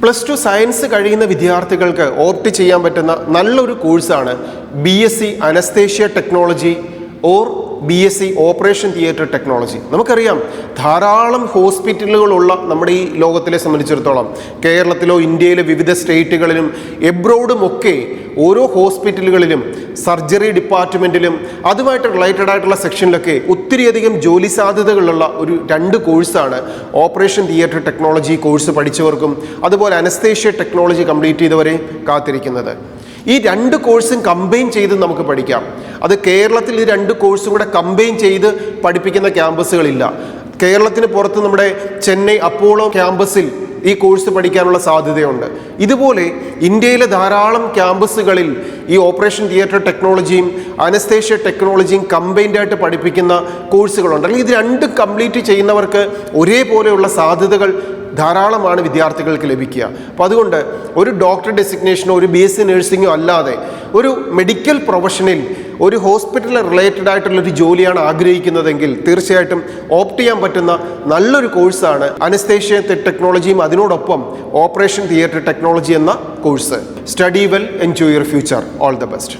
+2 science കഴിയുന്ന വിദ്യാർത്ഥികൾക്ക് opt ചെയ്യാൻ പറ്റുന്ന നല്ലൊരു കോഴ്സാണ് BSc anaesthesia technology or BSc operation theatre technology. നമുക്കറിയാം, ധാരാളം ഹോസ്പിറ്റലുകളുള്ള നമ്മുടെ ഈ ലോകത്തിലെ സംബന്ധിച്ചിടത്തോളം കേരളത്തിലോ ഇന്ത്യയിലെ വിവിധ സ്റ്റേറ്റുകളിലും എബ്രോഡും ഒക്കെ ഓരോ ഹോസ്പിറ്റലുകളിലും സർജറി ഡിപ്പാർട്ട്മെൻറ്റിലും അതുമായിട്ട് റിലേറ്റഡ് ആയിട്ടുള്ള സെക്ഷനിലൊക്കെ ഒത്തിരിയധികം ജോലി സാധ്യതകളുള്ള ഒരു 2 കോഴ്സാണ് ഓപ്പറേഷൻ തിയേറ്റർ ടെക്നോളജി കോഴ്സ് പഠിച്ചവർക്കും അതുപോലെ അനസ്തേഷ്യ ടെക്നോളജി കംപ്ലീറ്റ് ചെയ്തവരെ കാത്തിരിക്കുന്നത്. ഈ 2 കോഴ്സും കമ്പൈൻ ചെയ്ത് നമുക്ക് പഠിക്കാം. അത് കേരളത്തിൽ ഈ 2 കോഴ്സും കൂടെ കമ്പൈൻ ചെയ്ത് പഠിപ്പിക്കുന്ന ക്യാമ്പസുകളില്ല. കേരളത്തിന് പുറത്ത് നമ്മുടെ ചെന്നൈ അപ്പോളോ ക്യാമ്പസിൽ ഈ കോഴ്സ് പഠിക്കാനുള്ള സാധ്യതയുണ്ട്. ഇതുപോലെ ഇന്ത്യയിലെ ധാരാളം ക്യാമ്പസുകളിൽ ഈ ഓപ്പറേഷൻ തിയേറ്റർ ടെക്നോളജിയും അനസ്തേഷ്യ ടെക്നോളജിയും കമ്പൈൻഡ് ആയിട്ട് പഠിപ്പിക്കുന്ന കോഴ്സുകളുണ്ട്. അല്ലെങ്കിൽ ഇത് 2 കംപ്ലീറ്റ് ചെയ്യുന്നവർക്ക് ഒരേപോലെയുള്ള സാധ്യതകൾ ധാരാളമാണ് വിദ്യാർത്ഥികൾക്ക് ലഭിക്കുക. അപ്പോൾ അതുകൊണ്ട് ഒരു ഡോക്ടർ ഡെസിഗ്നേഷനോ ഒരു BSc നഴ്സിങ്ങോ അല്ലാതെ ഒരു മെഡിക്കൽ പ്രൊഫഷനിൽ ഒരു ഹോസ്പിറ്റൽ റിലേറ്റഡ് ആയിട്ടുള്ളൊരു ജോലിയാണ് ആഗ്രഹിക്കുന്നതെങ്കിൽ തീർച്ചയായിട്ടും ഓപ്റ്റ് ചെയ്യാൻ പറ്റുന്ന നല്ലൊരു കോഴ്സാണ് അനസ്തേഷ്യ ടെക്നോളജിയും അതിനോടൊപ്പം ഓപ്പറേഷൻ തിയേറ്റർ ടെക്നോളജി എന്ന course. Study well, enjoy your future. All the best.